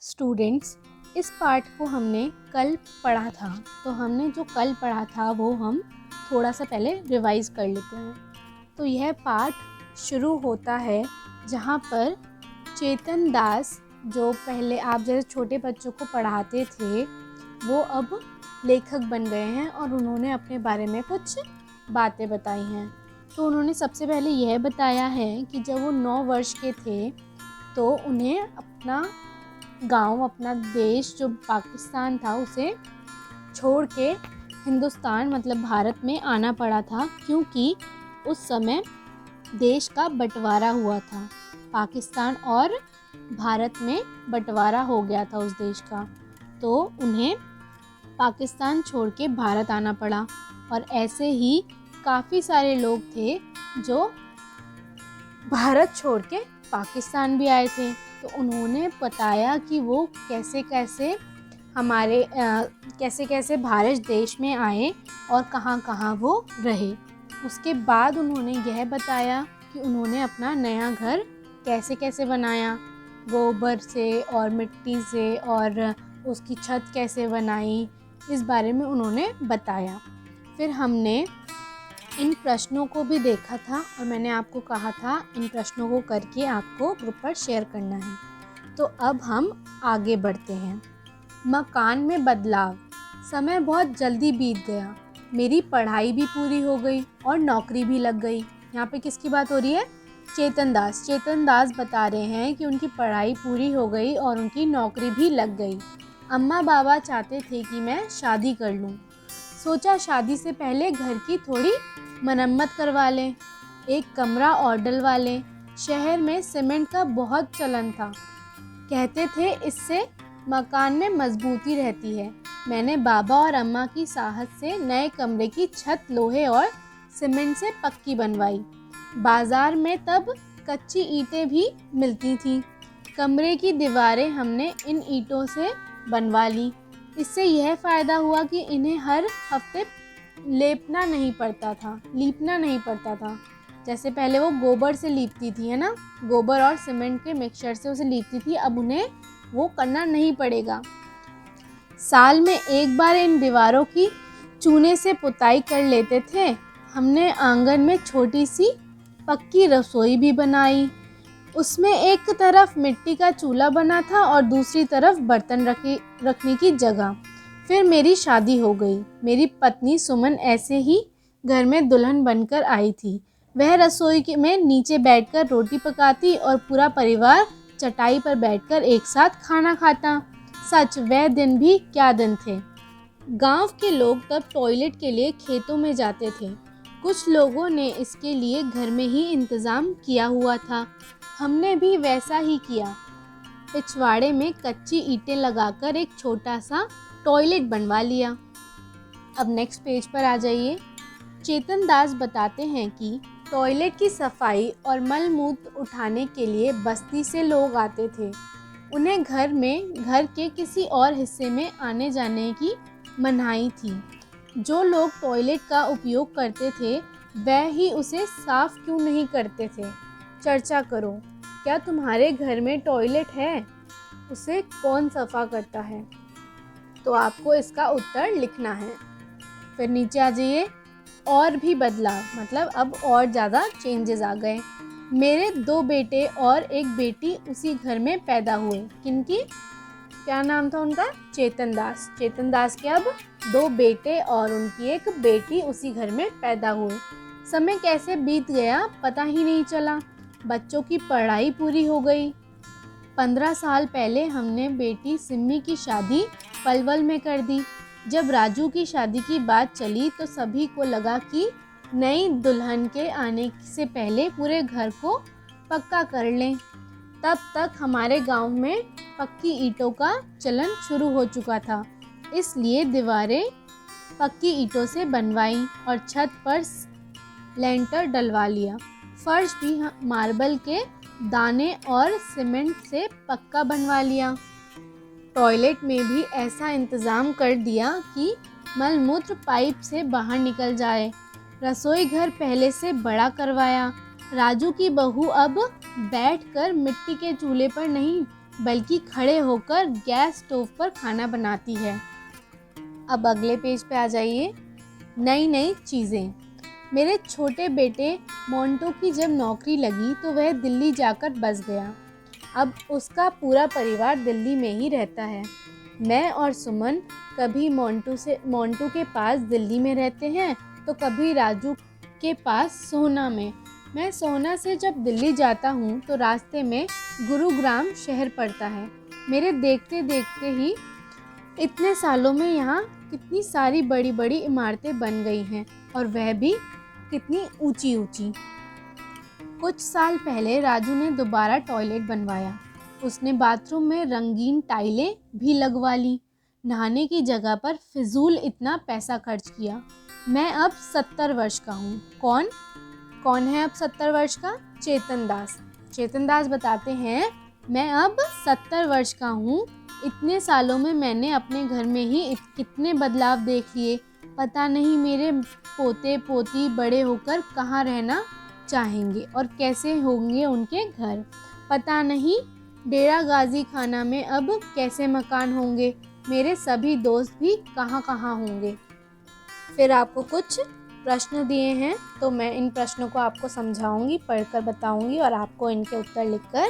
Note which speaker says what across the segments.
Speaker 1: Students, इस पाठ को हमने कल पढ़ा था, तो हमने जो कल पढ़ा था वो हम थोड़ा सा पहले रिवाइज कर लेते हैं। तो यह पाठ शुरू होता है जहाँ पर चेतन दास, जो पहले आप जैसे छोटे बच्चों को पढ़ाते थे, वो अब लेखक बन गए हैं और उन्होंने अपने बारे में कुछ बातें बताई हैं। तो उन्होंने सबसे पहले यह बताया है कि जब वो 9 वर्ष के थे तो उन्हें अपना गांव, अपना देश जो पाकिस्तान था, उसे छोड़ के हिंदुस्तान मतलब भारत में आना पड़ा था, क्योंकि उस समय देश का बंटवारा हुआ था। पाकिस्तान और भारत में बंटवारा हो गया था उस देश का, तो उन्हें पाकिस्तान छोड़ के भारत आना पड़ा। और ऐसे ही काफ़ी सारे लोग थे जो भारत छोड़ के पाकिस्तान भी आए थे। तो उन्होंने बताया कि वो कैसे कैसे भारत देश में आए और कहाँ कहाँ वो रहे। उसके बाद उन्होंने यह बताया कि उन्होंने अपना नया घर कैसे कैसे बनाया, गोबर से और मिट्टी से, और उसकी छत कैसे बनाई, इस बारे में उन्होंने बताया। फिर हमने इन प्रश्नों को भी देखा था और मैंने आपको कहा था इन प्रश्नों को करके आपको ग्रुप पर शेयर करना है। तो अब हम आगे बढ़ते हैं। मकान में बदलाव। समय बहुत जल्दी बीत गया, मेरी पढ़ाई भी पूरी हो गई और नौकरी भी लग गई। यहाँ पे किसकी बात हो रही है? चेतन दास बता रहे हैं कि उनकी पढ़ाई पूरी हो गई और उनकी नौकरी भी लग गई। अम्मा बाबा चाहते थे कि मैं शादी कर लूँ। सोचा शादी से पहले घर की थोड़ी मरम्मत करवा लें, एक कमरा और डलवा लें। शहर में सीमेंट का बहुत चलन था, कहते थे इससे मकान में मजबूती रहती है। मैंने बाबा और अम्मा की साहस से नए कमरे की छत लोहे और सीमेंट से पक्की बनवाई। बाजार में तब कच्ची ईंटें भी मिलती थीं। कमरे की दीवारें हमने इन ईंटों से बनवा ली। इससे यह फ़ायदा हुआ कि इन्हें हर हफ्ते लीपना नहीं पड़ता था। जैसे पहले वो गोबर से लीपती थी, है ना, गोबर और सीमेंट के मिक्सचर से उसे लीपती थी, अब उन्हें वो करना नहीं पड़ेगा। साल में एक बार इन दीवारों की चूने से पुताई कर लेते थे। हमने आंगन में छोटी सी पक्की रसोई भी बनाई। उसमें एक तरफ मिट्टी का चूल्हा बना था और दूसरी तरफ बर्तन रखने की जगह। फिर मेरी शादी हो गई। मेरी पत्नी सुमन ऐसे ही घर में दुल्हन बनकर आई थी। वह रसोई में नीचे बैठकर रोटी पकाती और पूरा परिवार चटाई पर बैठकर एक साथ खाना खाता। सच, वह दिन भी क्या दिन थे। गांव के लोग तब टॉयलेट के लिए खेतों में जाते थे। कुछ लोगों ने इसके लिए घर में ही इंतज़ाम किया हुआ था। हमने भी वैसा ही किया। पिछवाड़े में कच्ची ईंटें लगाकर एक छोटा सा टॉयलेट बनवा लिया। अब नेक्स्ट पेज पर आ जाइए। चेतन दास बताते हैं कि टॉयलेट की सफाई और मल मूत्र उठाने के लिए बस्ती से लोग आते थे। उन्हें घर के किसी और हिस्से में आने जाने की मनाही थी। जो लोग टॉयलेट का उपयोग करते थे वह ही उसे साफ क्यों नहीं करते थे? चर्चा करो। क्या तुम्हारे घर में टॉयलेट है? उसे कौन सफा करता है? तो आपको इसका उत्तर लिखना है। फिर नीचे आ जाइए। और भी बदलाव, मतलब अब और ज़्यादा चेंजेस आ गए। मेरे 2 बेटे और एक बेटी उसी घर में पैदा हुए। किनकी? क्या नाम था उनका? चेतन दास के अब 2 बेटे और उनकी एक बेटी उसी घर में पैदा हुए। समय कैसे बीत गया पता ही नहीं चला। बच्चों की पढ़ाई पूरी हो गई। 15 साल पहले हमने बेटी सिम्मी की शादी पलवल में कर दी। जब राजू की शादी की बात चली तो सभी को लगा कि नई दुल्हन के आने से पहले पूरे घर को पक्का कर लें। तब तक हमारे गांव में पक्की ईंटों का चलन शुरू हो चुका था, इसलिए दीवारें पक्की ईंटों से बनवाई और छत पर लेंटर डलवा लिया। फर्श भी मार्बल के दाने और सीमेंट से पक्का बनवा लिया। टॉयलेट में भी ऐसा इंतज़ाम कर दिया कि मलमूत्र पाइप से बाहर निकल जाए। रसोई घर पहले से बड़ा करवाया। राजू की बहू अब बैठकर मिट्टी के चूल्हे पर नहीं बल्कि खड़े होकर गैस स्टोव पर खाना बनाती है। अब अगले पेज पे आ जाइए। नई नई चीज़ें। मेरे छोटे बेटे मोंटू की जब नौकरी लगी तो वह दिल्ली जाकर बस गया। अब उसका पूरा परिवार दिल्ली में ही रहता है। मैं और सुमन कभी मोंटू के पास दिल्ली में रहते हैं तो कभी राजू के पास सोहना में। मैं सोहना से जब दिल्ली जाता हूँ तो रास्ते में गुरुग्राम शहर पड़ता है। मेरे देखते देखते ही इतने सालों में यहाँ कितनी सारी बड़ी बड़ी इमारतें बन गई हैं और वह भी कितनी ऊंची ऊंची। कुछ साल पहले राजू ने दोबारा टॉयलेट बनवाया। उसने बाथरूम में रंगीन टाइलें भी लगवा ली। नहाने की जगह पर फिजूल इतना पैसा खर्च किया। मैं अब 70 वर्ष का हूँ। कौन है अब 70 वर्ष का? चेतन दास। चेतन दास बताते हैं, मैं अब 70 वर्ष का हूँ। इतने सालों में मैंने अपने घर में ही कितने बदलाव देख लिए। पता नहीं मेरे पोते पोती बड़े होकर कहाँ रहना चाहेंगे और कैसे होंगे उनके घर। पता नहीं डेरा गाजी खाना में अब कैसे मकान होंगे। मेरे सभी दोस्त भी कहाँ कहाँ होंगे। फिर आपको कुछ प्रश्न दिए हैं तो मैं इन प्रश्नों को आपको समझाऊंगी, पढ़कर बताऊंगी और आपको इनके उत्तर लिखकर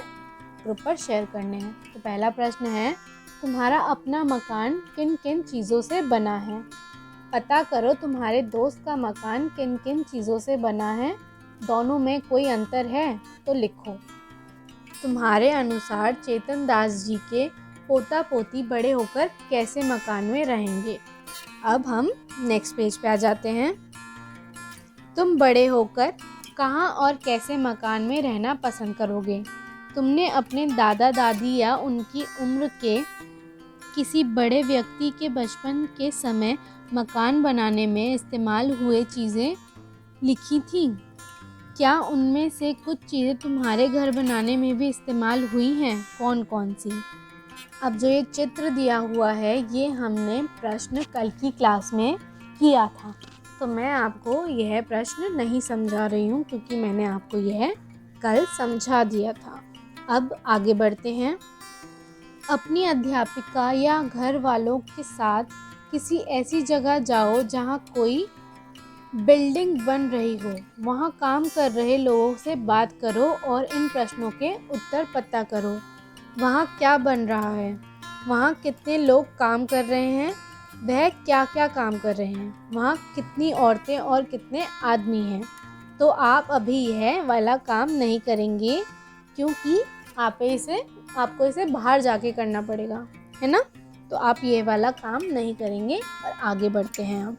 Speaker 1: ग्रुप पर शेयर करने हैं। तो पहला प्रश्न है, तुम्हारा अपना मकान किन किन चीज़ों से बना है? पता करो तुम्हारे दोस्त का मकान किन किन चीज़ों से बना है। दोनों में कोई अंतर है तो लिखो। तुम्हारे अनुसार चेतन दास जी के पोता पोती बड़े होकर कैसे मकान में रहेंगे? अब हम नेक्स्ट पेज पे आ जाते हैं। तुम बड़े होकर कहाँ और कैसे मकान में रहना पसंद करोगे? तुमने अपने दादा दादी या उनकी उम्र के किसी बड़े व्यक्ति के बचपन के समय मकान बनाने में इस्तेमाल हुए चीज़ें लिखी थीं। क्या उनमें से कुछ चीज़ें तुम्हारे घर बनाने में भी इस्तेमाल हुई हैं? कौन कौन सी? अब जो ये चित्र दिया हुआ है ये हमने प्रश्न कल की क्लास में किया था, तो मैं आपको यह प्रश्न नहीं समझा रही हूँ क्योंकि मैंने आपको यह कल समझा दिया था। अब आगे बढ़ते हैं। अपनी अध्यापिका या घर वालों के साथ किसी ऐसी जगह जाओ जहाँ कोई बिल्डिंग बन रही हो। वहाँ काम कर रहे लोगों से बात करो और इन प्रश्नों के उत्तर पता करो। वहाँ क्या बन रहा है? वहाँ कितने लोग काम कर रहे हैं? वह क्या क्या काम कर रहे हैं? वहाँ कितनी औरतें और कितने आदमी हैं? तो आप अभी यह वाला काम नहीं करेंगे क्योंकि आपको इसे बाहर जाके करना पड़ेगा, है ना? तो आप ये वाला काम नहीं करेंगे और आगे बढ़ते हैं। अब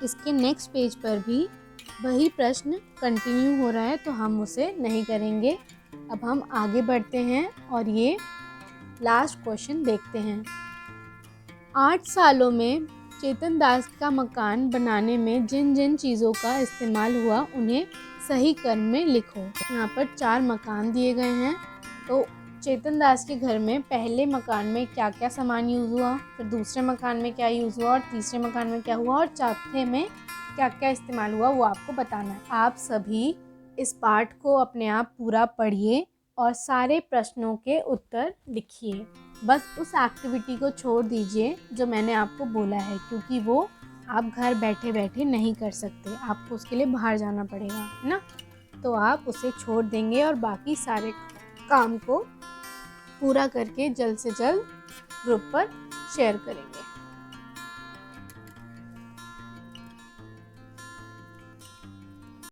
Speaker 1: इसके नेक्स्ट पेज पर भी वही प्रश्न कंटिन्यू हो रहा है तो हम उसे नहीं करेंगे। अब हम आगे बढ़ते हैं और ये लास्ट क्वेश्चन देखते हैं। 8 सालों में चेतन दास का मकान बनाने में जिन जिन चीज़ों का इस्तेमाल हुआ उन्हें सही क्रम में लिखो। यहाँ पर 4 मकान दिए गए हैं। तो चेतन दास के घर में पहले मकान में क्या क्या सामान यूज़ हुआ, फिर दूसरे मकान में क्या यूज़ हुआ और तीसरे मकान में क्या हुआ और चौथे में क्या क्या इस्तेमाल हुआ, वो आपको बताना है। आप सभी इस पाठ को अपने आप पूरा पढ़िए और सारे प्रश्नों के उत्तर लिखिए। बस उस एक्टिविटी को छोड़ दीजिए जो मैंने आपको बोला है, क्योंकि वो आप घर बैठे बैठे नहीं कर सकते, आपको उसके लिए बाहर जाना पड़ेगा, है ना? तो आप उसे छोड़ देंगे और बाकी सारे काम को पूरा करके जल्द से जल्द ग्रुप पर शेयर करेंगे।